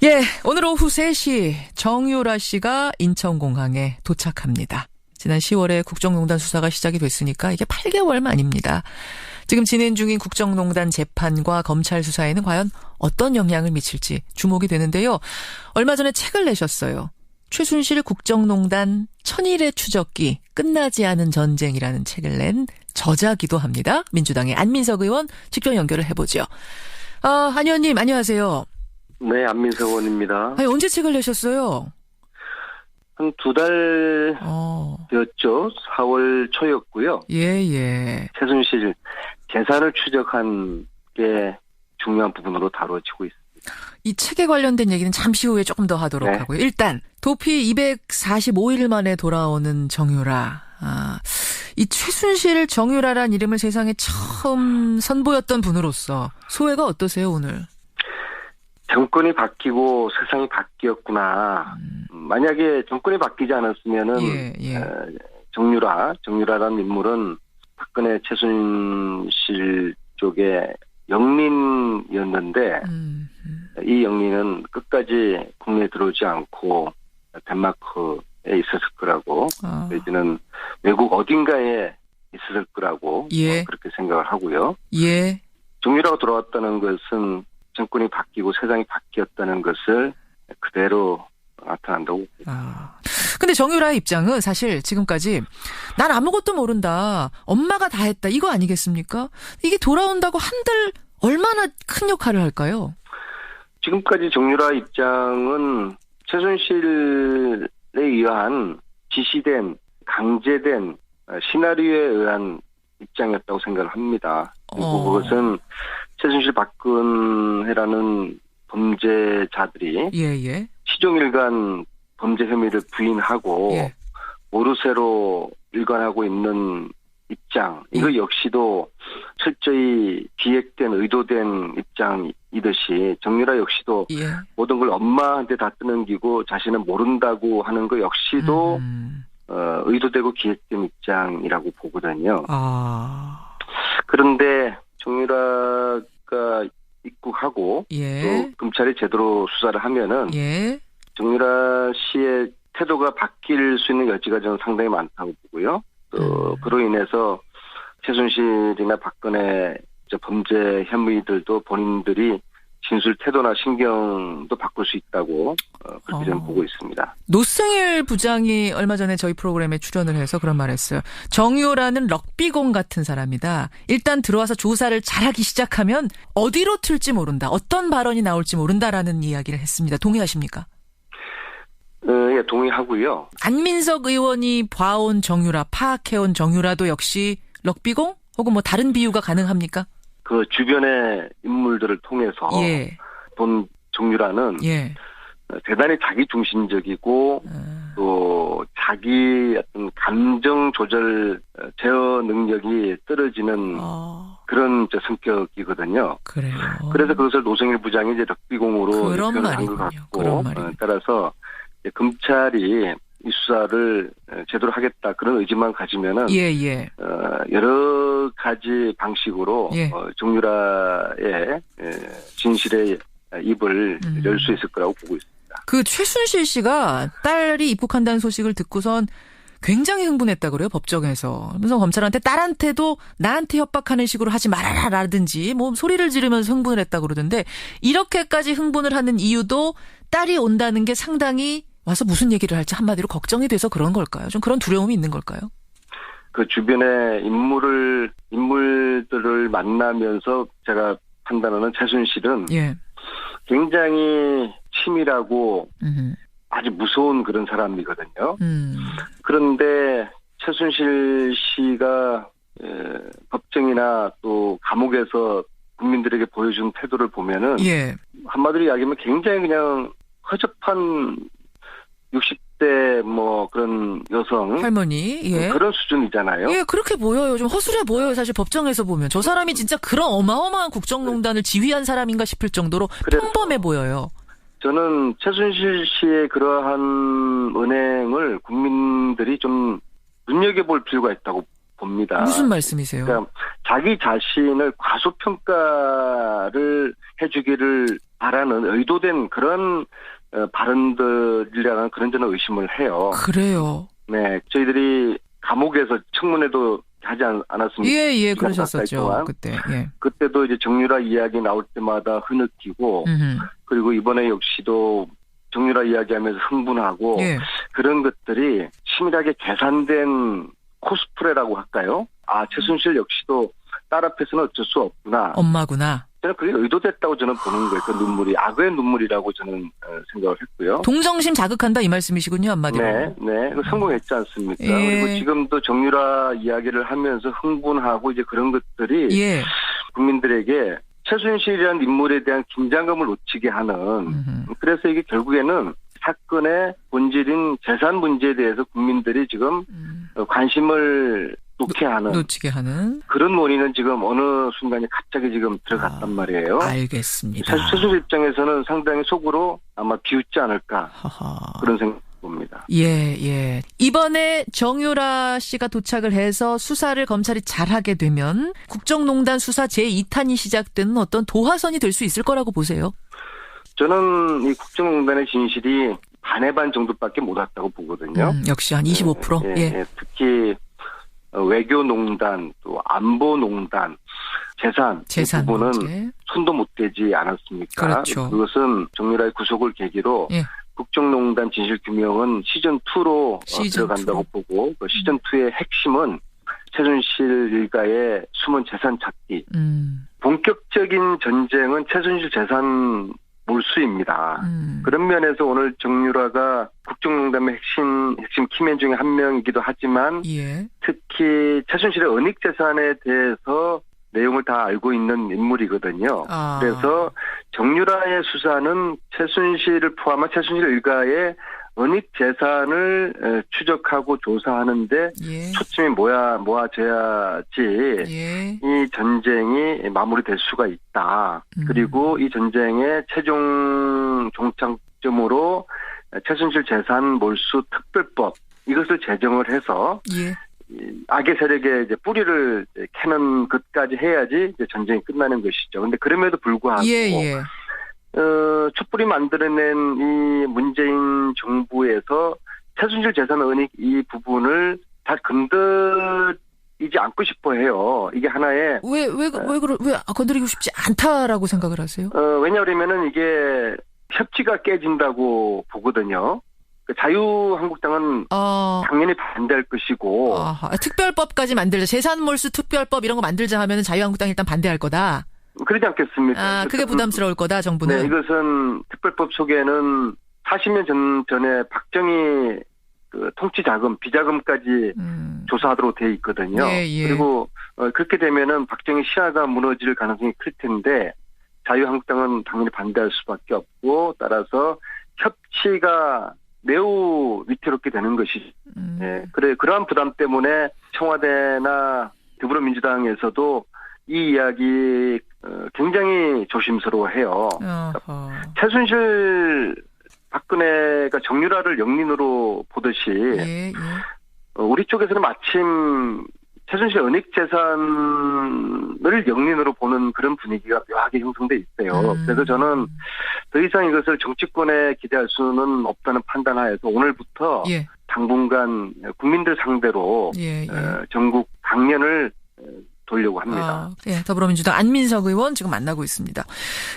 예, 오늘 오후 3시 정유라 씨가 인천공항에 도착합니다. 지난 10월에 국정농단 수사가 시작이 됐으니까 이게 8개월 만입니다. 지금 진행 중인 국정농단 재판과 검찰 수사에는 과연 어떤 영향을 미칠지 주목이 되는데요. 얼마 전에 책을 내셨어요. 최순실 국정농단 천일의 추적기 끝나지 않은 전쟁이라는 책을 낸 저자기도 합니다. 민주당의 안민석 의원 직접 연결을 해보죠. 안 의원님 안녕하세요. 네, 안민석 의원입니다. 아니, 언제 책을 내셨어요? 한 2달 되었죠. 4월 초였고요. 예. 최순실 재산을 추적한 게 중요한 부분으로 다뤄지고 있습니다. 이 책에 관련된 얘기는 잠시 후에 조금 더 하도록 하고요. 일단 도피 245일 만에 돌아오는 정유라. 이 최순실 정유라란 이름을 세상에 처음 선보였던 분으로서 소회가 어떠세요, 오늘? 정권이 바뀌고 세상이 바뀌었구나. 만약에 정권이 바뀌지 않았으면은 정유라라는 인물은 박근혜 최순실 쪽의 영린이었는데 이 영린은 끝까지 국내에 들어오지 않고 덴마크에 있었을 거라고 이제는 외국 어딘가에 있었을 거라고 그렇게 생각을 하고요. 정유라가 돌아왔다는 것은 정권이 바뀌고 세상이 바뀌었다는 것을 그대로 나타난다고. 근데 정유라의 입장은 사실 지금까지 난 아무것도 모른다. 엄마가 다 했다. 이거 아니겠습니까? 이게 돌아온다고 한들 얼마나 큰 역할을 할까요? 지금까지 정유라 입장은 최순실에 의한 지시된 강제된 시나리오에 의한 입장이었다고 생각을 합니다. 그리고 그것은 최순실 박근혜라는 범죄자들이 시종일관 범죄 혐의를 부인하고 모르쇠로 일관하고 있는 입장, 이거 역시도 철저히 기획된 의도된 입장이듯이 정유라 역시도 모든 걸 엄마한테 다 떠넘기고 자신은 모른다고 하는 거 역시도 의도되고 기획된 입장이라고 보거든요. 그런데 정유라가 입국하고 또 검찰이 제대로 수사를 하면은 정유라 씨의 태도가 바뀔 수 있는 여지가 저는 상당히 많다고 보고요. 또 그로 인해서 최순실이나 박근혜 범죄 혐의들도 본인들이 진술 태도나 신경도 바꿀 수 있다고 그렇게 저는 보고 있습니다. 노승일 부장이 얼마 전에 저희 프로그램에 출연을 해서 그런 말 했어요. 정유라는 럭비공 같은 사람이다. 일단 들어와서 조사를 잘하기 시작하면 어디로 튈지 모른다. 어떤 발언이 나올지 모른다라는 이야기를 했습니다. 동의하십니까? 예, 동의하고요. 안민석 의원이 봐온 정유라, 파악해온 정유라도 역시 럭비공? 혹은 뭐 다른 비유가 가능합니까? 그 주변의 인물들을 통해서 본 정유라는 대단히 자기중심적이고 또 자기 어떤 감정 조절 제어 능력이 떨어지는 그런 성격이거든요. 그래요. 그래서 그것을 노승일 부장이 이제 럭비공으로 표현한 것 같고 따라서 검찰이 이 수사를 제대로 하겠다 그런 의지만 가지면은 여러 가지 방식으로 정유라의 진실의 입을 열 수 있을 거라고 보고 있습니다. 그 최순실 씨가 딸이 입국한다는 소식을 듣고선 굉장히 흥분했다 그래요, 법정에서. 그래서 검찰한테 딸한테도 나한테 협박하는 식으로 하지 말아라라든지 뭐 소리를 지르면서 흥분을 했다 그러던데 이렇게까지 흥분을 하는 이유도 딸이 온다는 게 상당히 와서 무슨 얘기를 할지 한마디로 걱정이 돼서 그런 걸까요? 좀 그런 두려움이 있는 걸까요? 그 주변의 인물들을 만나면서 제가 판단하는 최순실은 굉장히 치밀하고 아주 무서운 그런 사람이거든요. 그런데 최순실 씨가 법정이나 또 감옥에서 국민들에게 보여준 태도를 보면은 한마디로 이야기하면 굉장히 그냥 허접한 60대 뭐 그런 여성 할머니 그런 수준이잖아요. 그렇게 보여요. 좀 허술해 보여요. 사실 법정에서 보면 저 사람이 진짜 그런 어마어마한 국정농단을 지휘한 사람인가 싶을 정도로 평범해 보여요. 저는 최순실 씨의 그러한 은행을 국민들이 좀 눈여겨볼 필요가 있다고 봅니다. 무슨 말씀이세요? 그러니까 자기 자신을 과소평가를 해주기를 바라는 의도된 그런 발언들이라는 그런 저는 의심을 해요. 그래요. 네, 저희들이 감옥에서 청문회도 하지 않았습니까? 예, 그러셨었죠. 그때. 예. 그때도 이제 정유라 이야기 나올 때마다 흐느끼고, 그리고 이번에 역시도 정유라 이야기하면서 흥분하고, 예. 그런 것들이 치밀하게 계산된 코스프레라고 할까요? 최순실 역시도 딸 앞에서는 어쩔 수 없구나. 엄마구나. 저는 그게 의도됐다고 저는 보는 거예요. 그 눈물이 악의 눈물이라고 저는 생각을 했고요. 동정심 자극한다 이 말씀이시군요, 한마디로. 네. 성공했지 않습니까? 예. 그리고 지금도 정유라 이야기를 하면서 흥분하고 이제 그런 것들이 예. 국민들에게 최순실이라는 인물에 대한 긴장감을 놓치게 하는. 그래서 이게 결국에는 사건의 본질인 재산 문제에 대해서 국민들이 지금 관심을 놓치게 하는 그런 논의는 지금 어느 순간에 갑자기 지금 들어갔단 말이에요. 알겠습니다. 최순실 입장에서는 상당히 속으로 아마 비웃지 않을까 그런 생각 봅니다. 예. 이번에 정유라 씨가 도착을 해서 수사를 검찰이 잘하게 되면 국정농단 수사 제2탄이 시작되는 어떤 도화선이 될 수 있을 거라고 보세요? 저는 이 국정농단의 진실이 반의 반 정도밖에 못 왔다고 보거든요. 역시 한 25%? 예. 특히 외교농단, 또 안보농단, 재산 이 부분은 문제. 손도 못 대지 않았습니까? 그렇죠. 그것은 정유라의 구속을 계기로 국정농단 진실규명은 시즌2로 들어간다고 보고 그 시즌2의 핵심은 최순실 일가의 숨은 재산 찾기. 본격적인 전쟁은 최순실 재산 몰수입니다. 그런 면에서 오늘 정유라가 국정농단의 핵심 키맨 중에 한 명이기도 하지만 특히 최순실의 은닉 재산에 대해서 내용을 다 알고 있는 인물이거든요. 그래서 정유라의 수사는 최순실을 포함한 최순실 일가의 은닉 재산을 추적하고 조사하는데 초점이 모아져야지 이 전쟁이 마무리될 수가 있다. 그리고 이 전쟁의 최종 종착점으로 최순실 재산 몰수 특별법 이것을 제정을 해서 악의 세력의 이제 뿌리를 캐는 것까지 해야지 이제 전쟁이 끝나는 것이죠. 근데 그럼에도 불구하고 촛불이 만들어낸 이 문재인 정부에서 최순실 재산 은닉 이 부분을 다 건드리지 않고 싶어 해요. 이게 하나의 왜 건드리고 싶지 않다라고 생각을 하세요? 왜냐하면은 이게 협치가 깨진다고 보거든요. 자유한국당은 당연히 반대할 것이고. 특별법까지 만들자. 재산몰수 특별법 이런 거 만들자 하면 자유한국당이 일단 반대할 거다. 그러지 않겠습니까? 그게 부담스러울 거다, 정부는. 네, 이것은 특별법 속에는 40년 전에 박정희 그 통치 자금, 비자금까지 조사하도록 돼 있거든요. 그리고 그렇게 되면은 박정희 시야가 무너질 가능성이 클 텐데 자유한국당은 당연히 반대할 수밖에 없고 따라서 협치가 매우 위태롭게 되는 것이죠. 그러한 부담 때문에 청와대나 더불어민주당에서도 이 이야기 굉장히 조심스러워해요. 최순실 박근혜가 정유라를 영린으로 보듯이 우리 쪽에서는 마침 최순실 은닉 재산을 영린으로 보는 그런 분위기가 묘하게 형성돼 있어요. 그래서 저는 더 이상 이것을 정치권에 기대할 수는 없다는 판단하에서 오늘부터 당분간 국민들 상대로 전국 강연을 돌려고 합니다. 더불어민주당 안민석 의원 지금 만나고 있습니다.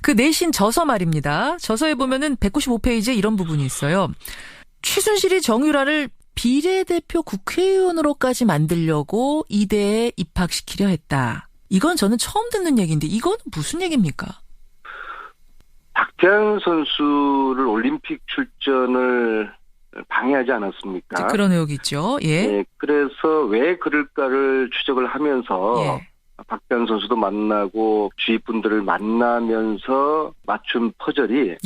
그 내신 저서 말입니다. 저서에 보면은 195페이지에 이런 부분이 있어요. 최순실이 정유라를 비례대표 국회의원으로까지 만들려고 이대에 입학시키려 했다. 이건 저는 처음 듣는 얘기인데 이건 무슨 얘기입니까? 박태환 선수를 올림픽 출전을 방해하지 않았습니까? 그런 의혹이 있죠. 그래서 왜 그럴까를 추적을 하면서 박태환 선수도 만나고 주위 분들을 만나면서 맞춘 퍼즐이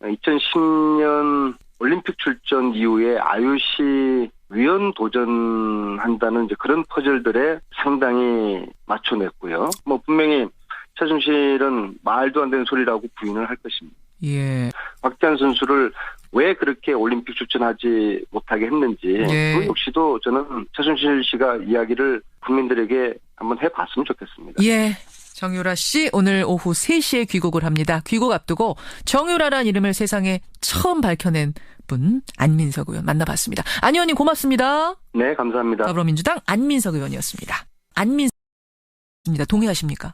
2010년 올림픽 출전 이후에 IOC 위원 도전한다는 이제 그런 퍼즐들에 상당히 맞춰냈고요. 분명히 최순실은 말도 안 되는 소리라고 부인을 할 것입니다. 예. 박지한 선수를 왜 그렇게 올림픽 출전하지 못하게 했는지 예. 그 역시도 저는 최순실 씨가 이야기를 국민들에게 한번 해봤으면 좋겠습니다. 예. 정유라 씨 오늘 오후 3시에 귀국을 합니다. 귀국 앞두고 정유라란 이름을 세상에 처음 밝혀낸 분 안민석 의원 만나봤습니다. 안 의원님 고맙습니다. 네, 감사합니다. 더불어민주당 안민석 의원이었습니다. 안민석입니다. 동의하십니까?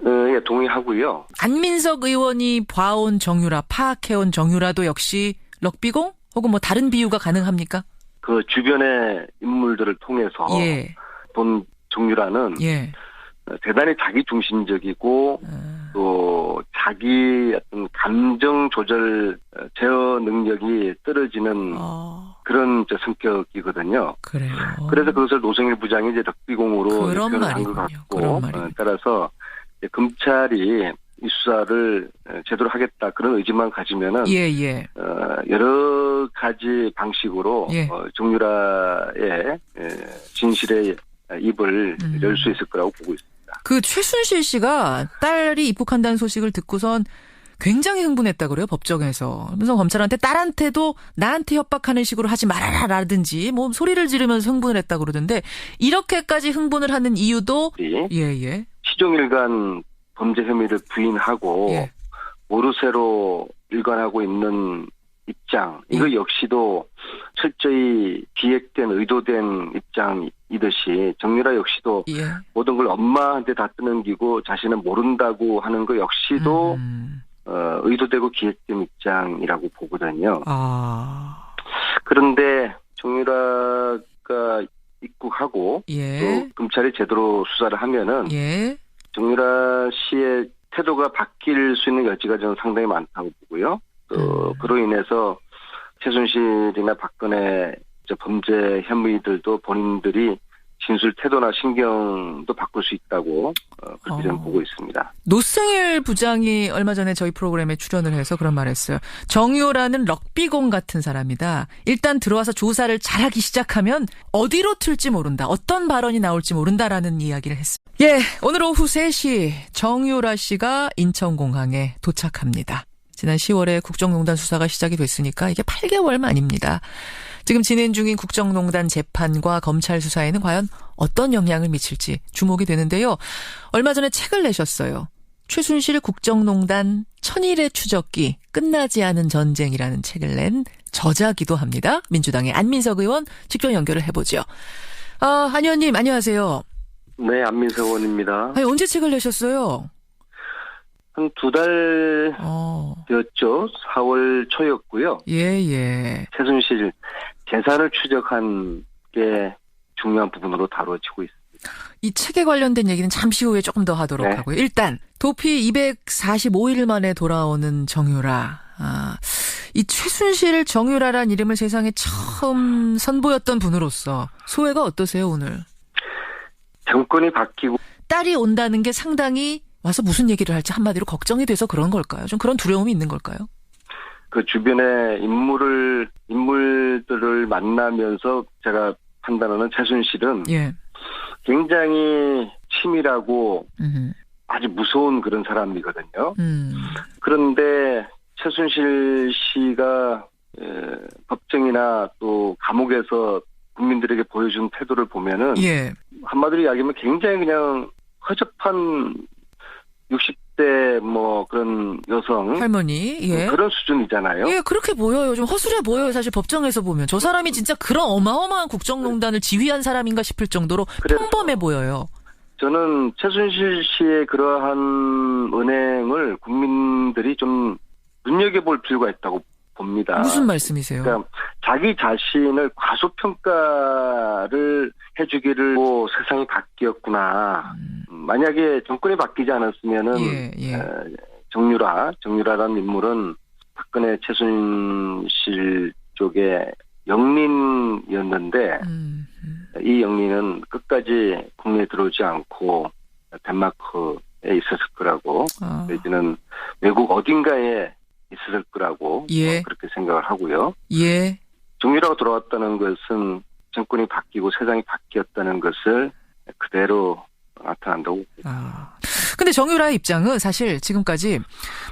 예, 동의하고요. 안민석 의원이 봐온 정유라, 파악해온 정유라도 역시 럭비공? 혹은 뭐 다른 비유가 가능합니까? 그 주변의 인물들을 통해서 예. 본 정유라는 예. 대단히 자기 중심적이고 또 자기 어떤 감정 조절 제어 능력이 떨어지는 그런 성격이거든요. 그래요. 그래서 그것을 노성일 부장이 이제 럭비공으로 표현을 한 것 같고 따라서 검찰이 이 수사를 제대로 하겠다 그런 의지만 가지면은 예. 여러 가지 방식으로 예. 정유라의 진실의 입을 열 수 있을 거라고 보고 있습니다. 그 최순실 씨가 딸이 입국한다는 소식을 듣고선 굉장히 흥분했다 그래요, 법정에서. 그래서 검찰한테 딸한테도 나한테 협박하는 식으로 하지 말아라라든지 뭐 소리를 지르면서 흥분을 했다 그러던데 이렇게까지 흥분을 하는 이유도 예. 시종일관 범죄 혐의를 부인하고 예. 모르쇠로 일관하고 있는 입장 이거 역시도 철저히 기획된 의도된 입장이듯이 정유라 역시도 모든 걸 엄마한테 다 떠넘기고 자신은 모른다고 하는 거 역시도 의도되고 기획된 입장이라고 보거든요. 그런데 정유라가 입국하고 또 검찰이 제대로 수사를 하면은 정유라 씨의 태도가 바뀔 수 있는 여지가 저는 상당히 많다고 보고요. 또 그로 인해서 최순실이나 박근혜 범죄 혐의들도 본인들이 진술 태도나 신경도 바꿀 수 있다고 그렇게 저는 보고 있습니다. 노승일 부장이 얼마 전에 저희 프로그램에 출연을 해서 그런 말 했어요. 정유라는 럭비공 같은 사람이다. 일단 들어와서 조사를 잘하기 시작하면 어디로 튈지 모른다. 어떤 발언이 나올지 모른다라는 이야기를 했습니다. 예, 오늘 오후 3시 정유라 씨가 인천공항에 도착합니다. 지난 10월에 국정농단 수사가 시작이 됐으니까 이게 8개월 만입니다. 지금 진행 중인 국정농단 재판과 검찰 수사에는 과연 어떤 영향을 미칠지 주목이 되는데요. 얼마 전에 책을 내셨어요. 최순실 국정농단 천일의 추적기 끝나지 않은 전쟁이라는 책을 낸 저자기도 합니다. 민주당의 안민석 의원 직접 연결을 해보죠. 안 의원님 안녕하세요. 네, 안민석 의원입니다. 아니, 언제 책을 내셨어요? 한 2달 되었죠. 4월 초였고요. 예. 최순실 재산을 추적한 게 중요한 부분으로 다뤄지고 있습니다. 이 책에 관련된 얘기는 잠시 후에 조금 더 하도록 하고요. 일단 도피 245일 만에 돌아오는 정유라. 이 최순실 정유라란 이름을 세상에 처음 선보였던 분으로서 소회가 어떠세요 오늘? 정권이 바뀌고 딸이 온다는 게 상당히 와서 무슨 얘기를 할지 한마디로 걱정이 돼서 그런 걸까요? 좀 그런 두려움이 있는 걸까요? 그 주변의 인물들을 만나면서 제가 판단하는 최순실은 굉장히 치밀하고 아주 무서운 그런 사람이거든요. 그런데 최순실 씨가 법정이나 또 감옥에서 국민들에게 보여준 태도를 보면은 한마디로 이야기하면 굉장히 그냥 허접한 60대 뭐 그런 여성 할머니 그런 수준이잖아요. 예, 그렇게 보여요. 좀 허술해 보여요. 사실 법정에서 보면 저 사람이 진짜 그런 어마어마한 국정농단을 지휘한 사람인가 싶을 정도로 평범해 보여요. 저는 최순실 씨의 그러한 은행을 국민들이 좀 눈여겨볼 필요가 있다고 봅니다. 무슨 말씀이세요? 그러니까 자기 자신을 과소평가를 해주기를 세상이 바뀌었구나. 만약에 정권이 바뀌지 않았으면은 정유라라는 인물은 박근혜 최순실 쪽의 영린이었는데 이 영린은 끝까지 국내에 들어오지 않고 덴마크에 있었을 거라고 내지는 외국 어딘가에 있을 거라고 그렇게 생각을 하고요. 정유라가 돌아왔다는 것은 정권이 바뀌고 세상이 바뀌었다는 것을 그대로 나타난다고. 근데 정유라의 입장은 사실 지금까지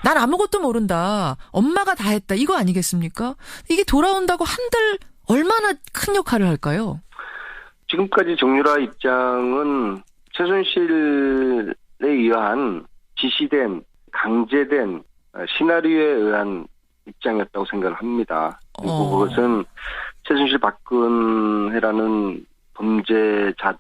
난 아무것도 모른다. 엄마가 다 했다. 이거 아니겠습니까? 이게 돌아온다고 한들 얼마나 큰 역할을 할까요? 지금까지 정유라 입장은 최순실에 의한 지시된 강제된 시나리오에 의한 입장이었다고 생각을 합니다. 그리고 그것은 최순실 박근혜라는 범죄자들